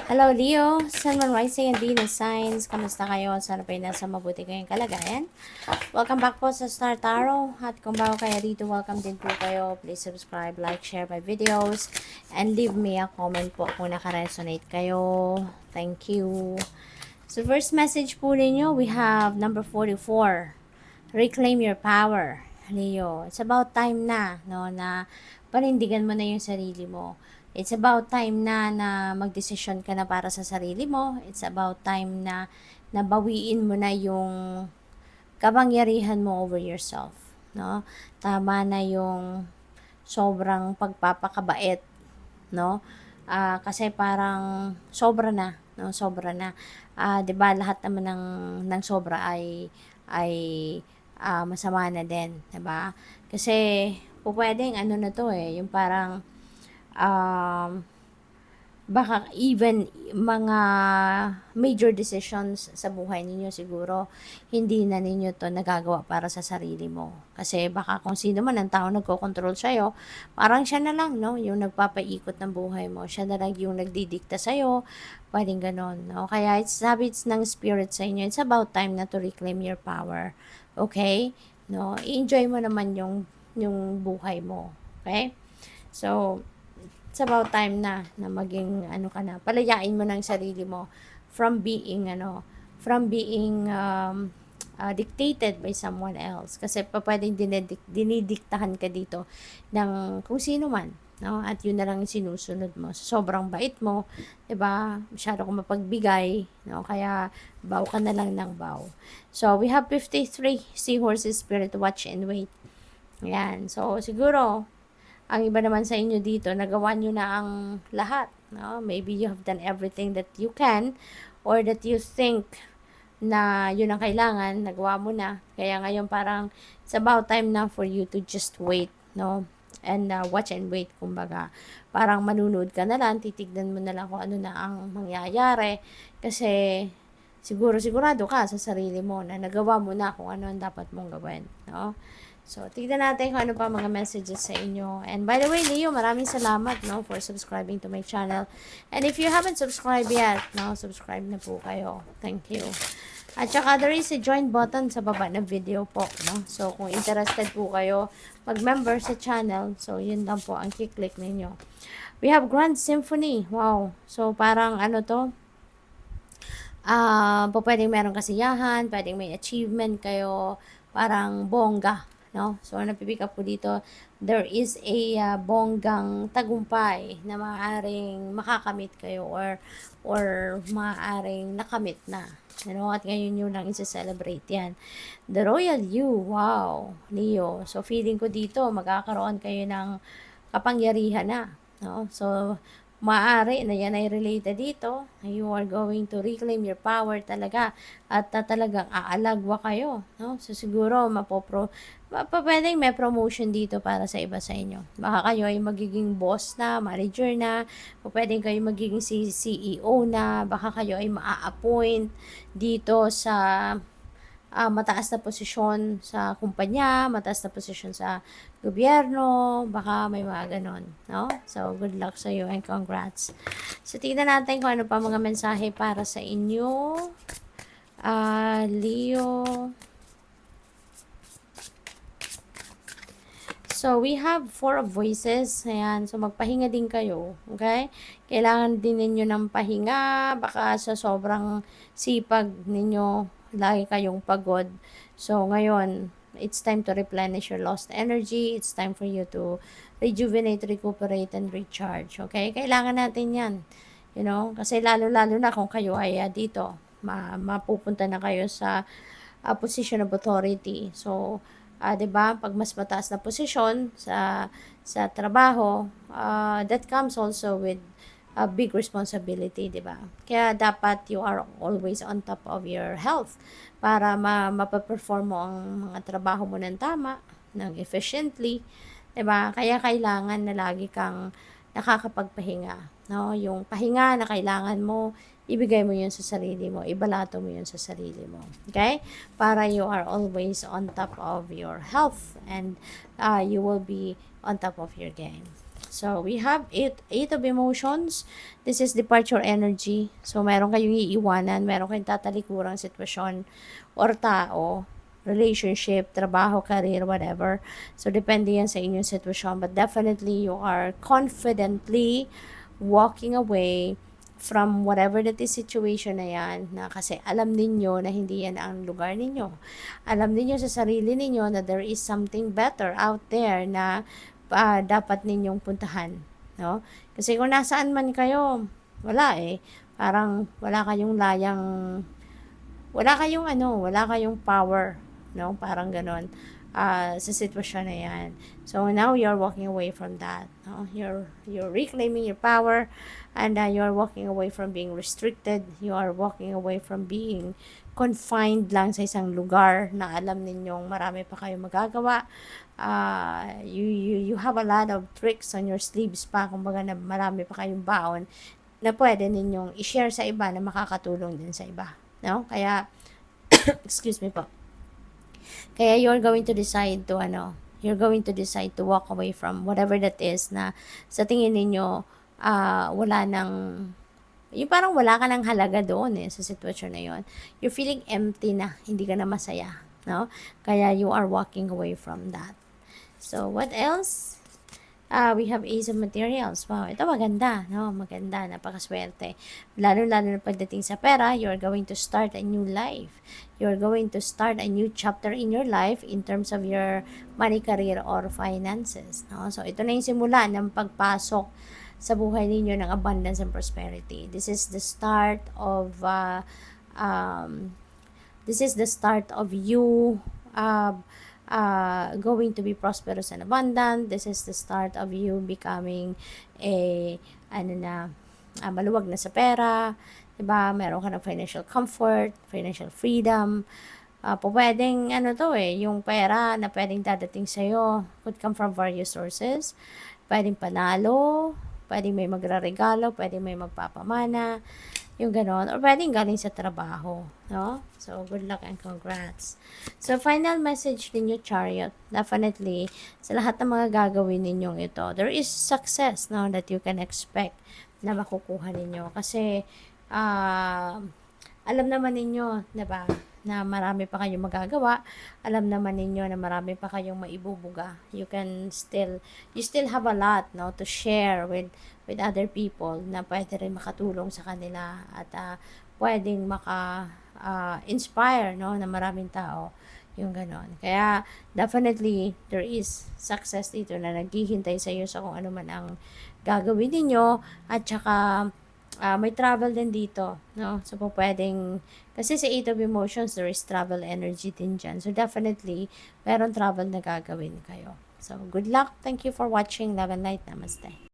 Hello Leo, Sun, Moon, Rising, and Venus signs. Kamusta kayo? Sana po nasa mabuti kayong kalagayan. Welcome back po sa Star Tarot. At kung bago kaya dito, welcome din po kayo. Please subscribe, like, share my videos, and leave me a comment po kung naka-resonate kayo. Thank you. So first message po ninyo, we have number 44. Reclaim your power. Leo, it's about time na, no, na panindigan mo na yung sarili mo. It's about time na magdesisyon ka na para sa sarili mo. It's about time na nabawiin mo na yung kapangyarihan mo over yourself, no? Tama na yung sobrang pagpapakabait, no? Kasi parang sobra na, no? Sobra na. 'Di ba lahat naman ng sobra ay masama na din, 'di ba? Kasi pwedeng ano na 'to yung parang um, baka even mga major decisions sa buhay ninyo siguro hindi na ninyo to nagagawa para sa sarili mo. Kasi baka kung sino man ang tao nagko-control sa'yo, parang siya na lang, no? Yung nagpapaikot ng buhay mo. Siya na lang yung nagdidikta sa'yo. Pwedeng ganon, no? Kaya it's habits ng spirit sa inyo. It's about time na to reclaim your power. Okay? No? I-enjoy mo naman yung buhay mo. Okay? So, it's about time na maging ano ka na, palayain mo ng sarili mo from being dictated by someone else, kasi pwedeng dinidiktahan ka dito ng kung sino man, no, at yun na lang yung sinusunod mo. Sobrang bait mo, 'di ba? Masyado kang mapagbigay, no, kaya bow ka na lang ng bow. So we have 53 seahorses, spirit, watch and wait. Yan, so siguro ang iba naman sa inyo dito, nagawa nyo na ang lahat. No? Maybe you have done everything that you can or that you think na yun ang kailangan, nagawa mo na. Kaya ngayon parang it's about time na for you to just wait, no? And watch and wait, kumbaga. Parang manunood ka na lang, titignan mo na lang kung ano na ang mangyayari. Kasi sigurado ka sa sarili mo na nagawa mo na kung ano ang dapat mong gawin, no? So, tignan natin kung ano pa mga messages sa inyo. And by the way, Leo, maraming salamat, no, for subscribing to my channel. And if you haven't subscribed yet, no, subscribe na po kayo. Thank you. At saka there is a join button sa baba ng video po, no. So, kung interested po kayo mag-member sa channel, so yun lang po ang kiklik ninyo. We have Grand Symphony. Wow. So, parang ano to, pwedeng meron kasiyahan, pwedeng may achievement kayo, parang bongga, no? So, napipick up po dito, there is a bonggang tagumpay na maaaring makakamit kayo or maaaring nakamit na. You know, at ngayon yun lang isa-celebrate yan. The Royal You, wow, Leo. So, feeling ko dito, magkakaroon kayo ng kapangyarihan na. No? So, maaari na yan ay related dito. You are going to reclaim your power talaga. At talagang aalagwa kayo. No? So, siguro, pwedeng may promotion dito para sa iba sa inyo. Baka kayo ay magiging boss na, manager na, pwedeng kayo magiging CEO na, baka kayo ay maa-appoint dito sa mataas na posisyon sa kumpanya, mataas na posisyon sa gobyerno, baka may mga ganon, no? So, good luck sa iyo and congrats. So, tignan natin kung ano pa mga mensahe para sa inyo. Leo. So, we have 4 of voices. Ayan. So, magpahinga din kayo. Okay? Kailangan din ninyo ng pahinga. Baka sa sobrang sipag ninyo, lagi kayong pagod. So, ngayon, it's time to replenish your lost energy. It's time for you to rejuvenate, recuperate, and recharge. Okay? Kailangan natin yan. You know? Kasi lalo-lalo na kung kayo ay dito. Mapupunta na kayo sa position of authority. So, 'di ba? Pag mas mataas na posisyon sa trabaho, that comes also with a big responsibility, 'di ba? Kaya dapat you are always on top of your health para mapaperform mo ang mga trabaho mo ng tama, ng efficiently, 'di ba? Kaya kailangan na lagi kang nakakapagpahinga, no? Yung pahinga na kailangan mo, ibigay mo yun sa sarili mo, ibalato mo yun sa sarili mo. Okay? Para you are always on top of your health and you will be on top of your game. So, we have eight of emotions. This is departure energy. So, meron kayong iiwanan, meron kayong tatalikurang sitwasyon or tao, relationship, trabaho, career, whatever. So, depende yan sa inyong sitwasyon. But definitely, you are confidently walking away from whatever that is situation na yan, na kasi alam ninyo na hindi yan ang lugar ninyo. Alam ninyo sa sarili ninyo na there is something better out there na dapat ninyong puntahan, no? Kasi kung nasaan man kayo, wala eh. Parang wala kayong wala kayong power, no? Parang ganon. Sa sitwasyon na yan. So now you're walking away from that, no? You're reclaiming your power, and you're walking away from being restricted. You are walking away from being confined lang sa isang lugar na alam ninyong marami pa kayong magagawa. You have a lot of tricks on your sleeves pa, kumbaga na marami pa kayong baon na pwede ninyong i-share sa iba na makakatulong din sa iba, no? Kaya excuse me po. Kaya you're going to decide to walk away from whatever that is na sa tingin ninyo wala nang, yung parang wala ka ng halaga doon sa sitwasyon na yon. You're feeling empty na, hindi ka na masaya, no? Kaya you are walking away from that. So, what else? We have Ace of Materials. Wow, ito maganda, no? Maganda, napakaswerte. Lalo-lalo na pagdating sa pera, you're going to start a new life. You're going to start a new chapter in your life in terms of your money, career, or finances, no? So, ito na yung simula ng pagpasok sa buhay ninyo ng abundance and prosperity. This is the start of you going to be prosperous and abundant. This is the start of you becoming maluwag na sa pera, diba? Meron ka ng financial comfort, financial freedom. Pwedeng yung pera na pwedeng dadating sa'yo could come from various sources. Pwedeng panalo, pwedeng may magraregalo, pwedeng may magpapamana, yung ganon, or pwedeng galing sa trabaho, no? So, good luck and congrats. So, final message ninyo, Chariot, definitely, sa lahat ng mga gagawin ninyong ito, there is success, no, that you can expect na makukuha ninyo. Kasi, alam naman ninyo, diba, na marami pa kayong magagawa. Alam naman ninyo na marami pa kayong maibubuga. You still have a lot, no, to share with other people na pwede rin makatulong sa kanila at pwedeng inspire, no, na maraming tao, yung ganon. Kaya definitely there is success dito na naghihintay sa iyo sa kung ano man ang gagawin niyo. At saka may travel din dito, no? So pwedeng, kasi sa 8 of emotions there is travel energy din dyan. So definitely meron travel na gagawin kayo. So good luck. Thank you for watching. Love and light. Namaste.